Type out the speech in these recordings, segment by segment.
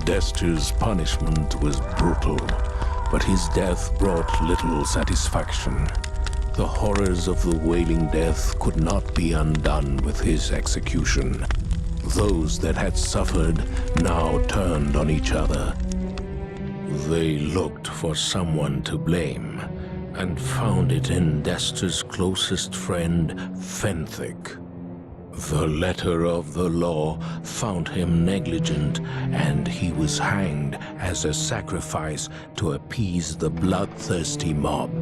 Dester's punishment was brutal, but his death brought little satisfaction. The horrors of the Wailing Death could not be undone with his execution. Those that had suffered now turned on each other. They looked for someone to blame, and found it in Dester's closest friend, Fenthic. The letter of the law found him negligent, and he was hanged as a sacrifice to appease the bloodthirsty mob.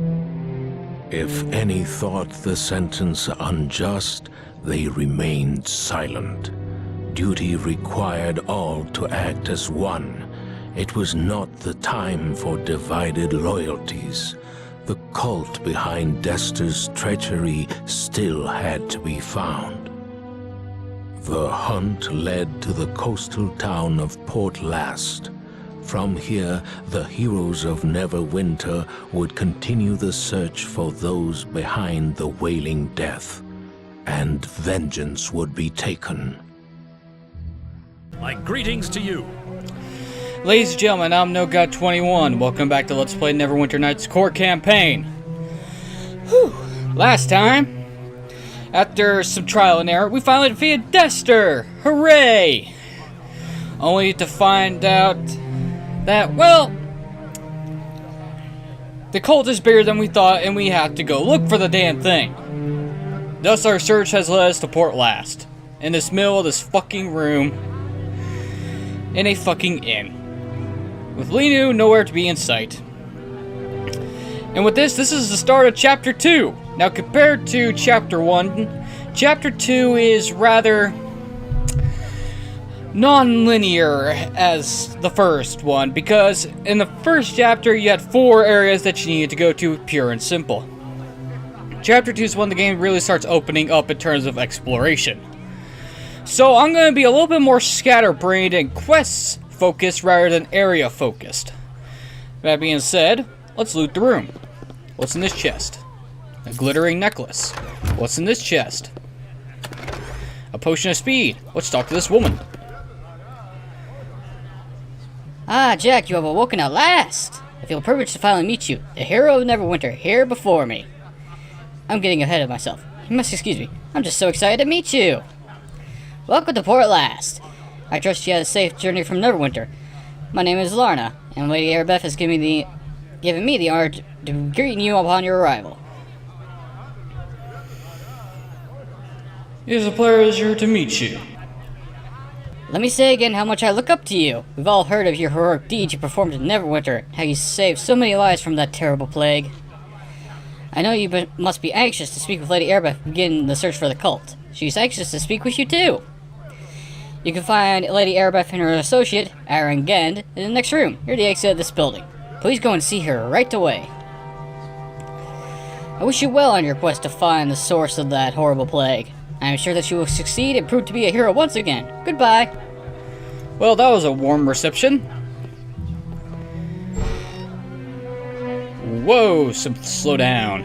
If any thought the sentence unjust, they remained silent. Duty required all to act as one. It was not the time for divided loyalties. The cult behind Dester's treachery still had to be found. The hunt led to the coastal town of Port Last. From here, the heroes of Neverwinter would continue the search for those behind the Wailing Death, and vengeance would be taken. My greetings to you. Ladies and gentlemen, I'm NoGod21. Welcome back to Let's Play Neverwinter Nights Core Campaign. Whew. Last time, after some trial and error, we finally defeated Dester! Hooray! Only to find out that, well, the cult is bigger than we thought, and we have to go look for the damn thing. Thus, our search has led us to Port Last, in this middle of this fucking room, in a fucking inn, with Linu nowhere to be in sight. And with this is the start of Chapter 2. Now, compared to Chapter 1, Chapter 2 is rather non-linear as the first one, because in the first chapter you had 4 areas that you needed to go to, pure and simple. Chapter 2 is when the game really starts opening up in terms of exploration. So I'm going to be a little bit more scatterbrained and quest-focused rather than area-focused. That being said, let's loot the room. What's in this chest? A glittering necklace. What's in this chest? A potion of speed. Let's talk to this woman. Ah, Jack, you have awoken at last! I feel privileged to finally meet you, the hero of Neverwinter, here before me. I'm getting ahead of myself. You must excuse me. I'm just so excited to meet you. Welcome to Port Last. I trust you had a safe journey from Neverwinter. My name is Larna, and Lady Arabeth has given me the honor to greet you upon your arrival. It is a pleasure to meet you. Let me say again how much I look up to you. We've all heard of your heroic deeds you performed in Neverwinter, how you saved so many lives from that terrible plague. I know you must be anxious to speak with Lady Arabeth and begin the search for the cult. She's anxious to speak with you too. You can find Lady Arabeth and her associate, Aaron Gend, in the next room, near the exit of this building. Please go and see her right away. I wish you well on your quest to find the source of that horrible plague. I am sure that you will succeed and prove to be a hero once again. Goodbye. Well, that was a warm reception. Whoa, slow down.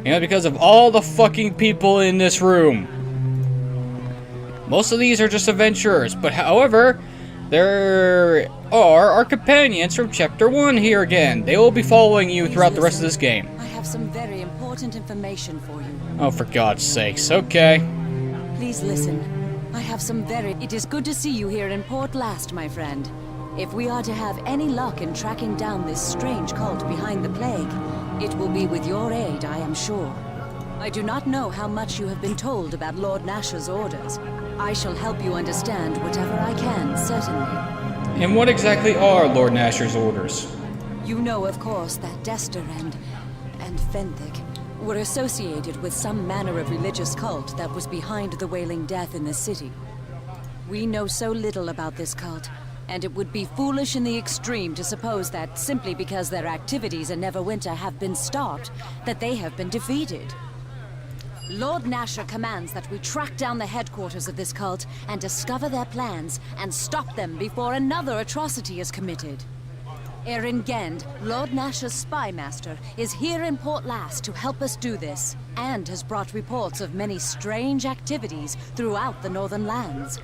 You know, because of all the fucking people in this room. Most of these are just adventurers, but however, there are our companions from Chapter 1 here again. They will be following you throughout the rest of this game. I have some very important information for you. Oh, for God's sakes, okay. Please listen. I have some It is good to see you here in Port Last, my friend. If we are to have any luck in tracking down this strange cult behind the plague, it will be with your aid, I am sure. I do not know how much you have been told about Lord Nash's orders. I shall help you understand whatever I can, certainly. And what exactly are Lord Nash's orders? You know, of course, that Dester and Fenthic were associated with some manner of religious cult that was behind the Wailing Death in the city. We know so little about this cult, and it would be foolish in the extreme to suppose that simply because their activities in Neverwinter have been stopped, that they have been defeated. Lord Nasher commands that we track down the headquarters of this cult and discover their plans and stop them before another atrocity is committed. Erin Gend, Lord Nasher's spy master, is here in Port Last to help us do this, and has brought reports of many strange activities throughout the Northern Lands.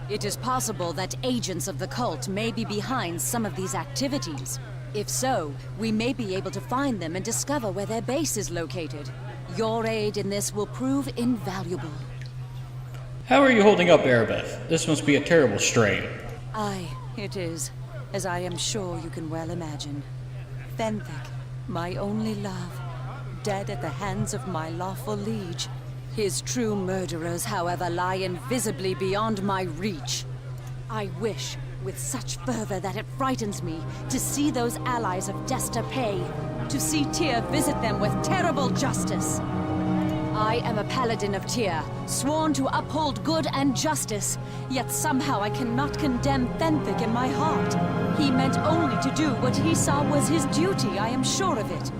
It is possible that agents of the cult may be behind some of these activities. If so, we may be able to find them and discover where their base is located. Your aid in this will prove invaluable. How are you holding up, Erebeth? This must be a terrible strain. Aye, it is, as I am sure you can well imagine. Fenthic, my only love, dead at the hands of my lawful liege. His true murderers, however, lie invisibly beyond my reach. I wish, with such fervor that it frightens me, to see those allies of Desta pay, to see Tyr visit them with terrible justice. I am a paladin of Tyr, sworn to uphold good and justice, yet somehow I cannot condemn Fenthic in my heart. He meant only to do what he saw was his duty, I am sure of it.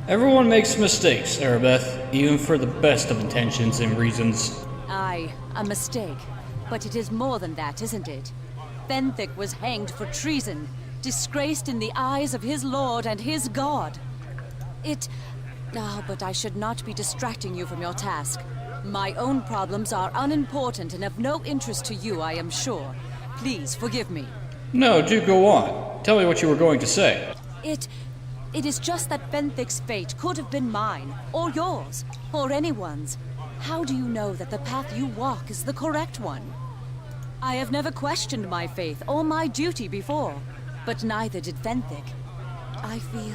Everyone makes mistakes, Erebeth, even for the best of intentions and reasons. Aye, a mistake. But it is more than that, isn't it? Fenthic was hanged for treason, disgraced in the eyes of his lord and his god. But I should not be distracting you from your task. My own problems are unimportant and of no interest to you, I am sure. Please, forgive me. No, do go on. Tell me what you were going to say. It is just that Fenthic's fate could have been mine, or yours, or anyone's. How do you know that the path you walk is the correct one? I have never questioned my faith or my duty before, but neither did Fenthic. I feel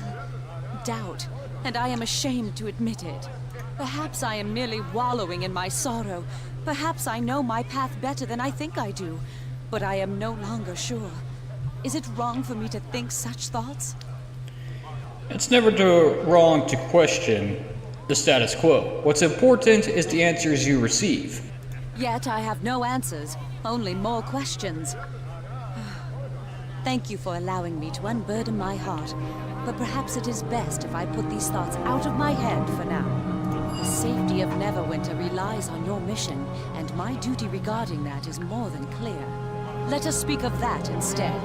doubt, and I am ashamed to admit it. Perhaps I am merely wallowing in my sorrow. Perhaps I know my path better than I think I do, but I am no longer sure. Is it wrong for me to think such thoughts? It's never wrong to question the status quo. What's important is the answers you receive. Yet I have no answers, only more questions. Thank you for allowing me to unburden my heart, but perhaps it is best if I put these thoughts out of my head for now. The safety of Neverwinter relies on your mission, and my duty regarding that is more than clear. Let us speak of that instead.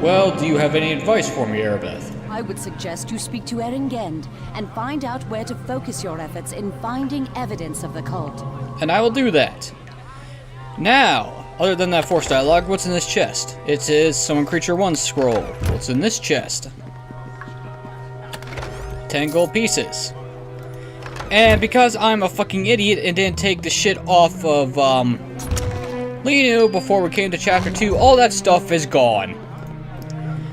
Well, do you have any advice for me, Erebeth? I would suggest you speak to Erengend and find out where to focus your efforts in finding evidence of the cult. And I will do that. Now, other than that forced dialogue, what's in this chest? It is Summon Creature 1 scroll. What's in this chest? 10 gold pieces. And because I'm a fucking idiot and didn't take the shit off of, Linu before we came to chapter 2, all that stuff is gone.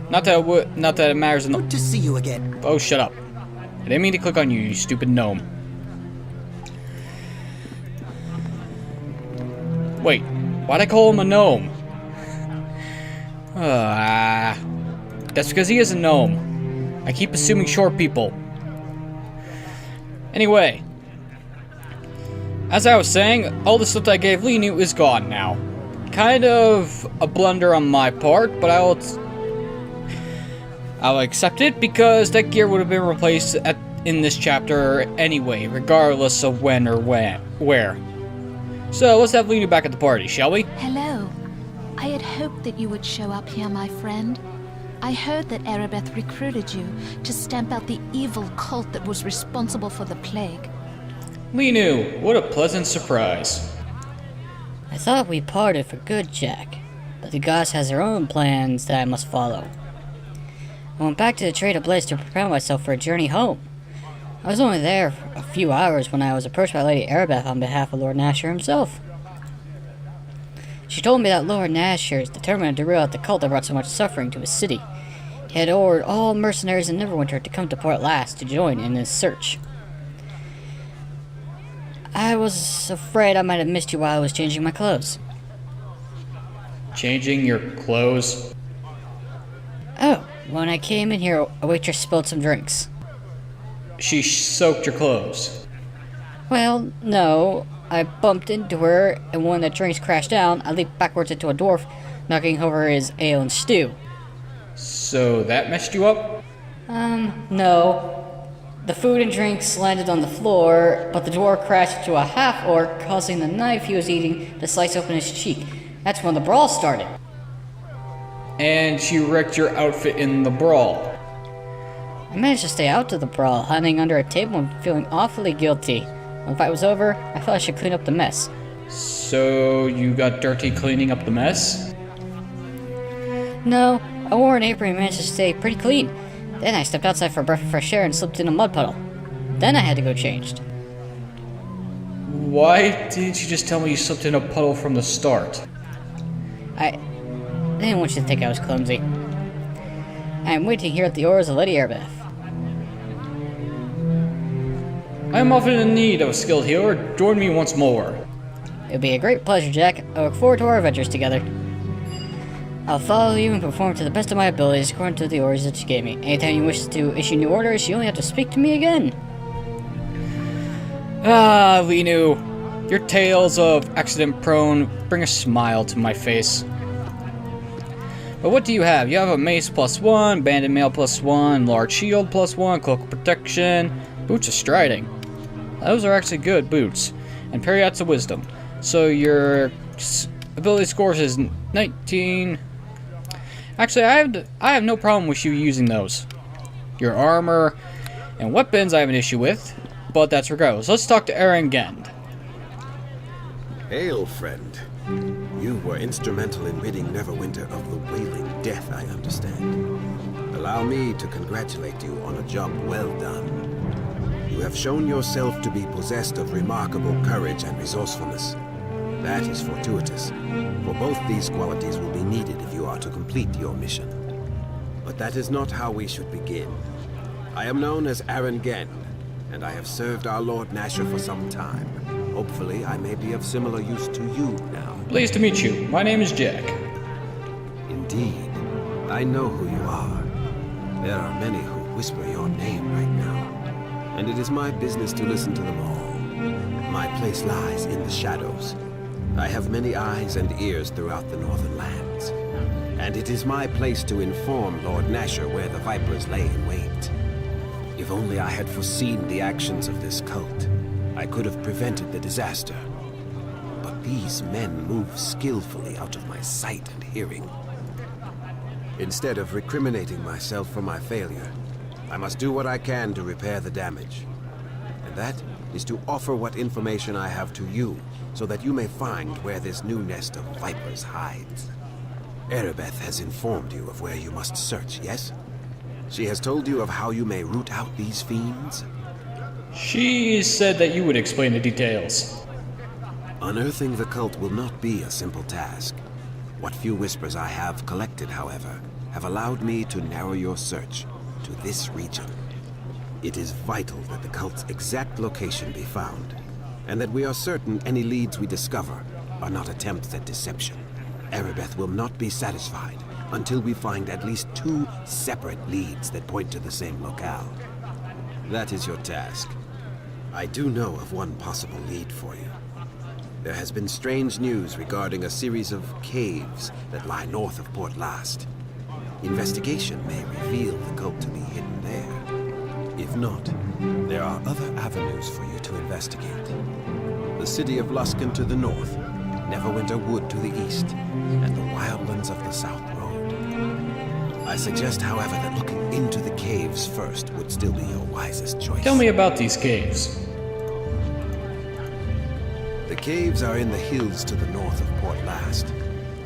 Not that it matters. Good to see you again. Oh, shut up. I didn't mean to click on you, you stupid gnome. Wait, why'd I call him a gnome? That's because he is a gnome. I keep assuming short people. Anyway, as I was saying, all the stuff that I gave Linu is gone now. Kind of a blunder on my part, but I'll accept it because that gear would have been replaced in this chapter anyway, regardless of when or where. So let's have Linu back at the party, shall we? Hello. I had hoped that you would show up here, my friend. I heard that Erebeth recruited you to stamp out the evil cult that was responsible for the plague. Linu, what a pleasant surprise. I thought we parted for good, Jack, but the goddess has her own plans that I must follow. I went back to the Trade of Bliss to prepare myself for a journey home. I was only there for a few hours when I was approached by Lady Erebeth on behalf of Lord Nashor himself. She told me that Lord Nashor is determined to root out the cult that brought so much suffering to his city. He had ordered all mercenaries in Neverwinter to come to Port Last to join in his search. I was afraid I might have missed you while I was changing my clothes. Changing your clothes? Oh, when I came in here, a waitress spilled some drinks. She soaked your clothes. Well, no. I bumped into her, and when the drinks crashed down, I leaped backwards into a dwarf, knocking over his ale and stew. So that messed you up? No. The food and drinks landed on the floor, but the dwarf crashed into a half-orc, causing the knife he was eating to slice open his cheek. That's when the brawl started. And she wrecked your outfit in the brawl. I managed to stay out of the brawl, hiding under a table and feeling awfully guilty. When the fight was over, I felt I should clean up the mess. So you got dirty cleaning up the mess? No, I wore an apron and managed to stay pretty clean. Then I stepped outside for a breath of fresh air and slipped in a mud puddle. Then I had to go changed. Why didn't you just tell me you slipped in a puddle from the start? I didn't want you to think I was clumsy. I am waiting here at the oars of Lady Airbeth. I am often in need of a skilled healer. Join me once more. It'll be a great pleasure, Jack. I look forward to our adventures together. I'll follow you and perform to the best of my abilities according to the orders that you gave me. Anytime you wish to issue new orders, you only have to speak to me again. Ah, Linu. Your tales of accident-prone bring a smile to my face. But what do you have? You have a mace +1, banded mail +1, large shield +1, cloak of protection, boots of striding. Those are actually good boots. And Periats of wisdom. So your ability scores is 19. Actually, I have no problem with you using those. Your armor and weapons I have an issue with, but that's regardless. Let's talk to Erengend. Hail, friend. You were instrumental in ridding Neverwinter of the wailing death, I understand. Allow me to congratulate you on a job well done. You have shown yourself to be possessed of remarkable courage and resourcefulness. That is fortuitous, for both these qualities will be needed if you are to complete your mission. But that is not how we should begin. I am known as Erengend, and I have served our Lord Nasher for some time. Hopefully, I may be of similar use to you now. Pleased to meet you. My name is Jack. Indeed. I know who you are. There are many who whisper your name right now, and it is my business to listen to them all. My place lies in the shadows. I have many eyes and ears throughout the northern lands, and it is my place to inform Lord Nasher where the Vipers lay in wait. If only I had foreseen the actions of this cult, I could have prevented the disaster. But these men move skillfully out of my sight and hearing. Instead of recriminating myself for my failure, I must do what I can to repair the damage. And that is to offer what information I have to you, so that you may find where this new nest of vipers hides. Erebeth has informed you of where you must search, yes? She has told you of how you may root out these fiends? She said that you would explain the details. Unearthing the cult will not be a simple task. What few whispers I have collected, however, have allowed me to narrow your search to this region. It is vital that the cult's exact location be found, and that we are certain any leads we discover are not attempts at deception. Erebeth will not be satisfied until we find at least 2 separate leads that point to the same locale. That is your task. I do know of one possible lead for you. There has been strange news regarding a series of caves that lie north of Port Last. Investigation may reveal the cult to be hidden there. If not, there are other avenues for you to investigate. The city of Luskan to the north, Neverwinter Wood to the east, and the wildlands of the South Road. I suggest, however, that looking into the caves first would still be your wisest choice. Tell me about these caves. The caves are in the hills to the north of Port Last,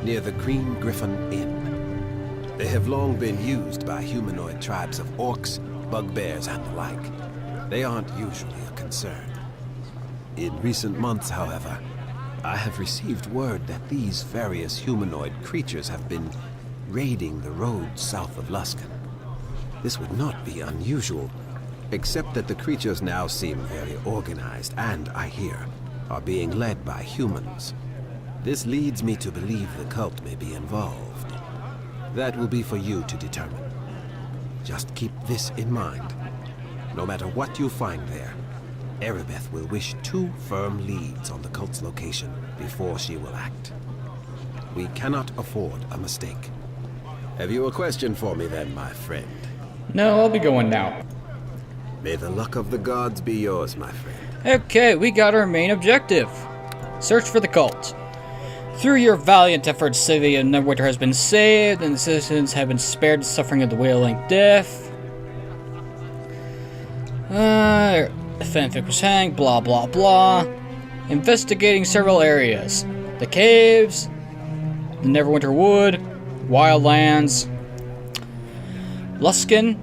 near the Green Griffin Inn. They have long been used by humanoid tribes of orcs, bugbears, and the like. They aren't usually a concern. In recent months, however, I have received word that these various humanoid creatures have been raiding the roads south of Luskan. This would not be unusual, except that the creatures now seem very organized and, I hear, are being led by humans. This leads me to believe the cult may be involved. That will be for you to determine. Just keep this in mind. No matter what you find there, Erebeth will wish 2 firm leads on the cult's location before she will act. We cannot afford a mistake. Have you a question for me then, my friend? No, I'll be going now. May the luck of the gods be yours, my friend. Okay, we got our main objective. Search for the cult. Through your valiant efforts, city of Neverwinter has been saved, and the citizens have been spared the suffering of the wailing death. Fanfic was hanged, blah blah blah. Investigating several areas. The caves, the Neverwinter Wood, Wildlands, Luskan.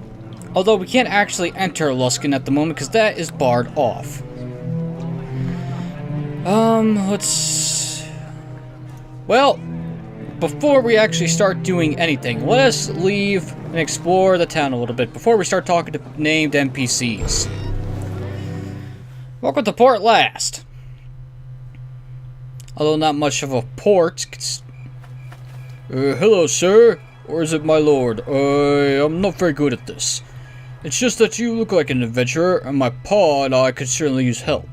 Although we can't actually enter Luskan at the moment because that is barred off. Well, before we actually start doing anything, let us leave and explore the town a little bit before we start talking to named NPCs. Welcome to Port Last. Although not much of a port. Hello, sir. Or is it my lord? I'm not very good at this. It's just that you look like an adventurer, and my pa and I could certainly use help.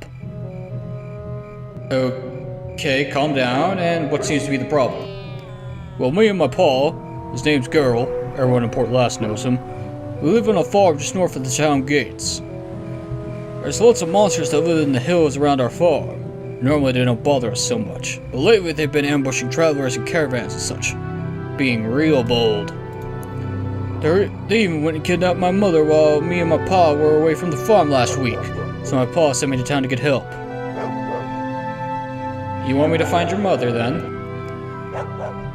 Okay, calm down, and what seems to be the problem? Well, me and my pa, his name's Geralt, everyone in Port Last knows him, we live on a farm just north of the town gates. There's lots of monsters that live in the hills around our farm. Normally they don't bother us so much, but lately they've been ambushing travelers and caravans and such, being real bold. They even went and kidnapped my mother while me and my pa were away from the farm last week, so my pa sent me to town to get help. You want me to find your mother, then?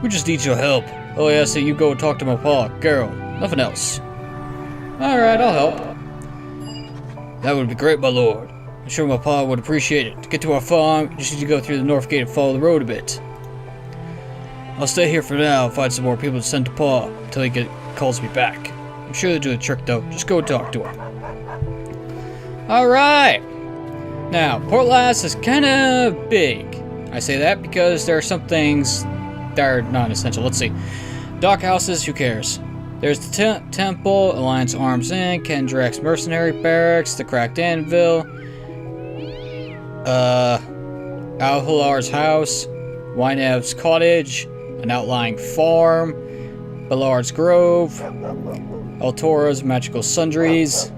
We just need your help. Oh yeah, so you go talk to my pa, Geralt. Nothing else. Alright, I'll help. That would be great, my lord. I'm sure my pa would appreciate it. To get to our farm, you just need to go through the north gate and follow the road a bit. I'll stay here for now and find some more people to send to pa until he calls me back. I'm sure they'll do the trick, though. Just go talk to her. Alright! Now, Port Last is kinda big. I say that because there are some things that are non-essential. Let's see. Dockhouses, who cares? There's the Temple, Alliance Arms Inc., Kendrick's Mercenary Barracks, the Cracked Anvil, Alhalar's House, Wynev's Cottage, an outlying farm, Ballard's Grove, Altora's Magical Sundries.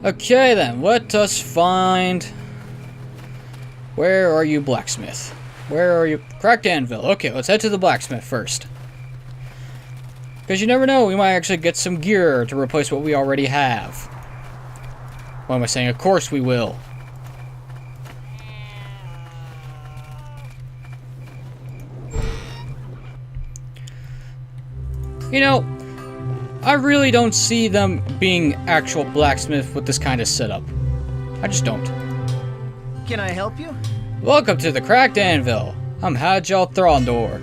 Okay then, let us find... Where are you, blacksmith? Where are you? Cracked Anvil. Okay, let's head to the blacksmith first. Because you never know, we might actually get some gear to replace what we already have. What am I saying? Of course we will. You know, I really don't see them being actual blacksmith with this kind of setup. I just don't. Can I help you? Welcome to the Cracked Anvil. I'm Hajjal Throndor.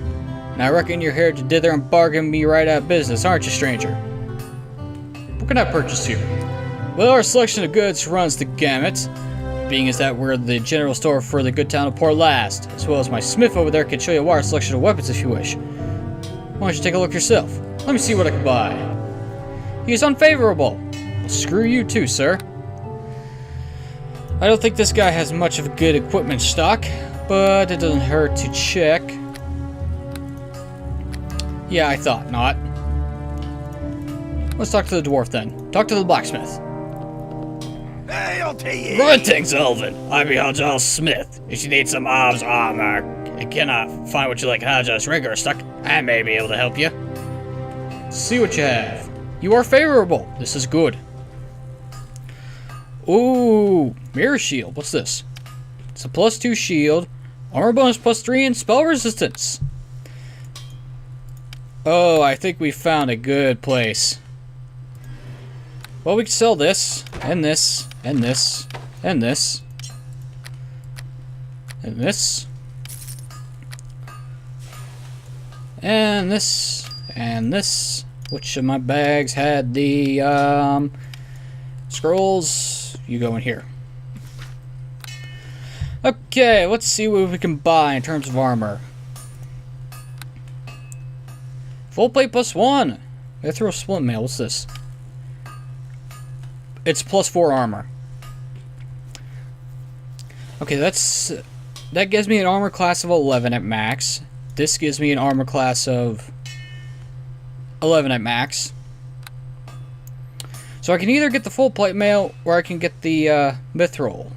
And I reckon you're here to dither and bargain me right out of business, aren't you, stranger? What can I purchase here? Well, our selection of goods runs the gamut, being as that we're the general store for the good town of Port Last, as well as my smith over there can show you a wide selection of weapons if you wish. Why don't you take a look yourself? Let me see what I can buy. He's unfavorable. Well, screw you too, sir. I don't think this guy has much of a good equipment stock, but it doesn't hurt to check. Yeah, I thought not. Let's talk to the dwarf then. Talk to the blacksmith. Hey, I'll tell you. Greetings, Elvin. I'm Hajjal Smith. If you need some armor and cannot find what you like Hajjal's rigor stuck, I may be able to help you. See what you have. You are favorable. This is good. Ooh, mirror shield. What's this? It's a +2 shield, armor bonus +3, and spell resistance. Oh, I think we found a good place. Well, we can sell this, and this, and this, and this, and this, and this, and this. Which of my bags had the scrolls? You go in here. Okay, let's see what we can buy in terms of armor. Full plate +1. I throw a splint mail. What's this? It's +4 armor. Okay, that gives me an armor class of 11 at max. This gives me an armor class of 11 at max. So I can either get the full plate mail or I can get the mithril.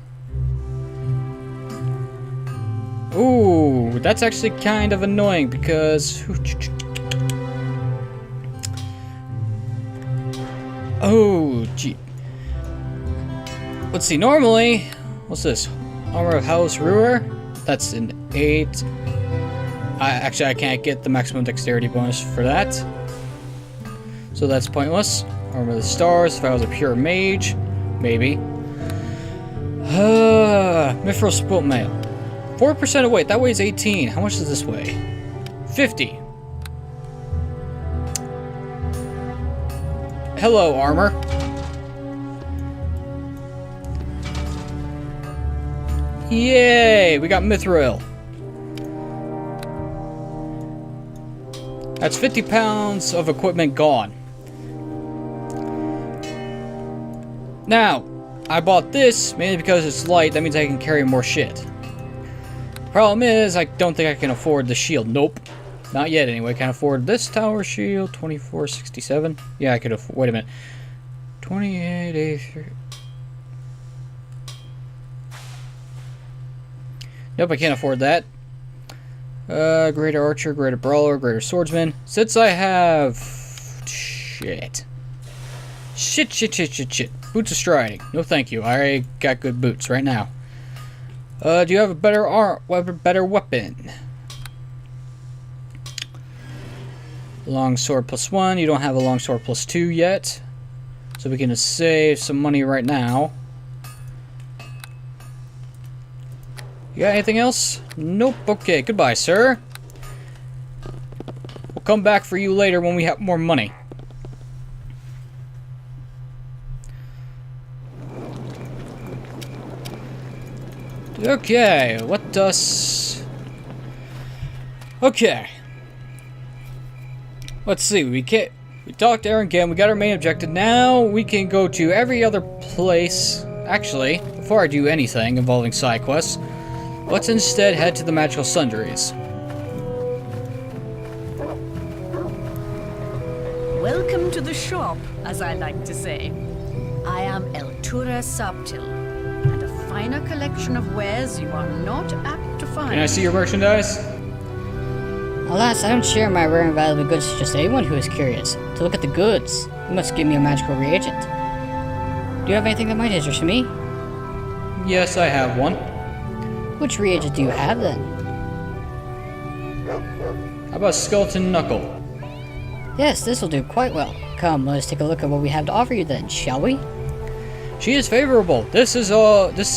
Ooh, that's actually kind of annoying because... Oh, gee. let's see, normally, what's this? Armor of House Ruler? That's an 8. Actually, I can't get the maximum dexterity bonus for that. So that's pointless. Armor of the Stars, if I was a pure mage, maybe. Mithril Spilt Mail. 4% of weight, that weighs 18. How much does this weigh? 50. Hello, armor. Yay, we got Mithril. That's 50 pounds of equipment gone. Now, I bought this mainly because it's light. That means I can carry more shit. Problem is, I don't think I can afford the shield. Nope. Not yet, anyway. Can I afford this tower shield? 2467. Yeah, I could afford. Wait a minute. 2883. Nope, I can't afford that. Greater Archer, Greater Brawler, Greater Swordsman. Since I have... Shit. Shit. Boots of Striding. No thank you. I got good boots right now. Do you have a better weapon? Longsword +1. You don't have a longsword +2 yet. So we can save some money right now. You got anything else? Nope. Okay, goodbye, sir. We'll come back for you later when we have more money. Okay, what does... Okay. Let's see, we talked to Aaron again, we got our main objective. Now we can go to every other place. Actually, before I do anything involving side quests, let's instead head to the Magical Sundries. Welcome to the shop, as I like to say. I am Eltura Subtil, and a finer collection of wares you are not apt to find. Can I see your merchandise? Alas, I don't share my rare and valuable goods to just anyone who is curious. To look at the goods, you must give me a magical reagent. Do you have anything that might interest me? Yes, I have one. Which reagent do you have then? How about Skeleton Knuckle? Yes, this will do quite well. Come, let us take a look at what we have to offer you then, shall we? She is favorable. This is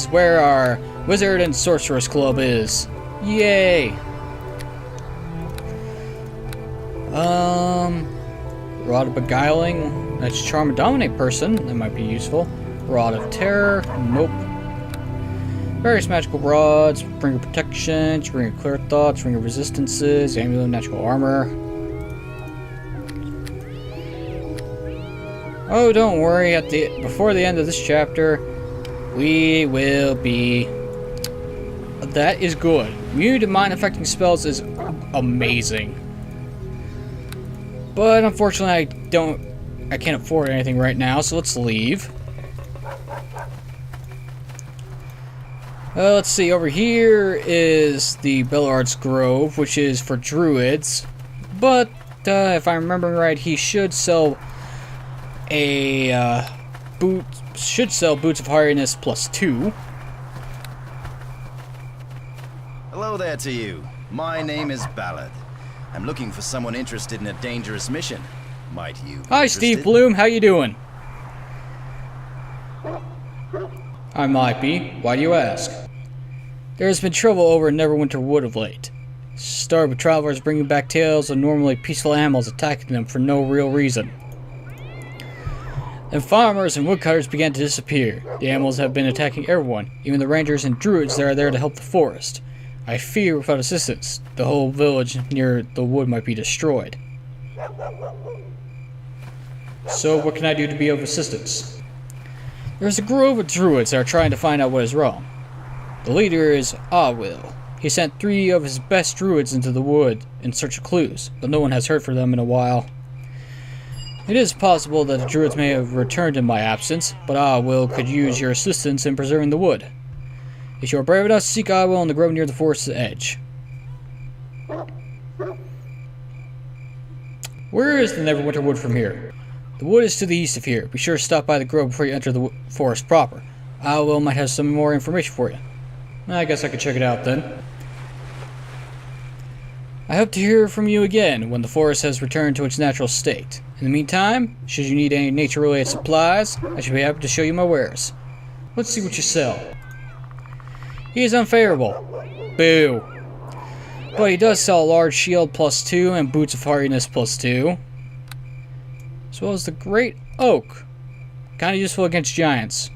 where our Wizard and Sorceress Club is. Yay! Rod of Beguiling. That's Charm and Dominate person. That might be useful. Rod of Terror. Nope. Various magical rods. Ring of Protection. Ring of Clear Thoughts. Ring of Resistances. Amulet of Natural Armor. Oh, don't worry. Before the end of this chapter, we will be... That is good. Immune to mind-affecting spells is amazing. But unfortunately, I can't afford anything right now, so let's leave. Let's see, over here is the Bellard's Grove, which is for druids. But, if I'm remembering right, he should sell boots of hardiness +2. Hello there to you. My name is Ballard. I'm looking for someone interested in a dangerous mission. Might you be Hi, Steve interested? Bloom. How you doing? I might be. Why do you ask? There has been trouble over in Neverwinter Wood of late. Starved with travelers bringing back tales of normally peaceful animals attacking them for no real reason. Then farmers and woodcutters began to disappear. The animals have been attacking everyone, even the rangers and druids that are there to help the forest. I fear without assistance, the whole village near the wood might be destroyed. So what can I do to be of assistance? There's a grove of druids that are trying to find out what is wrong. The leader is Will. He sent 3 of his best druids into the wood in search of clues, but no one has heard from them in a while. It is possible that the druids may have returned in my absence, but Will could use your assistance in preserving the wood. If you are brave enough, seek Will in the grove near the forest's edge. Where is the Neverwinter Wood from here? The wood is to the east of here. Be sure to stop by the grove before you enter the forest proper. Will might have some more information for you. I guess I could check it out then. I hope to hear from you again when the forest has returned to its natural state. In the meantime, should you need any nature-related supplies, I should be happy to show you my wares. Let's see what you sell. He is unfavorable. Boo. But he does sell a large shield +2 and boots of hardiness +2. As well as the great oak. Kinda useful against giants.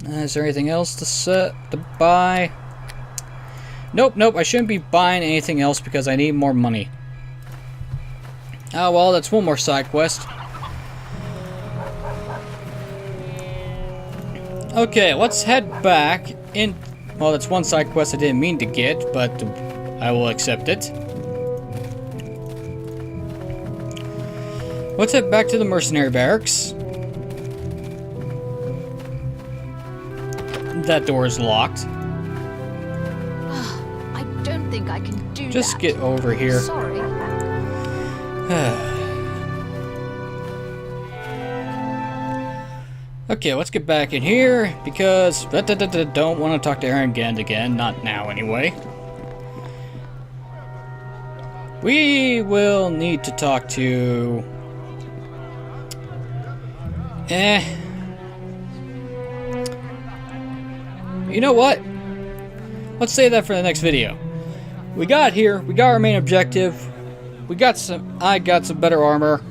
Is there anything else to buy? Nope, I shouldn't be buying anything else because I need more money. Oh well, that's one more side quest. Okay, let's head back in. Well, that's one side quest I didn't mean to get, but I will accept it. Let's head back to the mercenary barracks. That door is locked. I don't think I can do Just that. get over here. Sorry. Okay, let's get back in here because don't want to talk to Aaron again. Not now, anyway. We will need to talk to. You know what? Let's save that for the next video. We got here. We got our main objective. We got some. I got some better armor,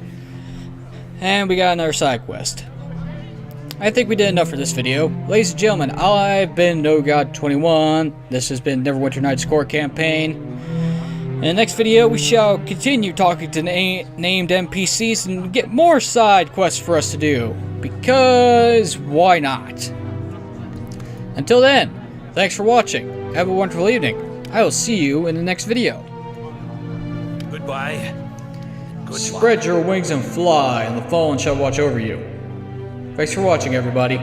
and we got another side quest. I think we did enough for this video. Ladies and gentlemen, I've been NoGod21. This has been Neverwinter Night's Core Campaign. In the next video, we shall continue talking to named NPCs and get more side quests for us to do. Because, why not? Until then, thanks for watching. Have a wonderful evening. I will see you in the next video. Goodbye. Spread your wings and fly, and the fallen shall watch over you. Thanks for watching, everybody.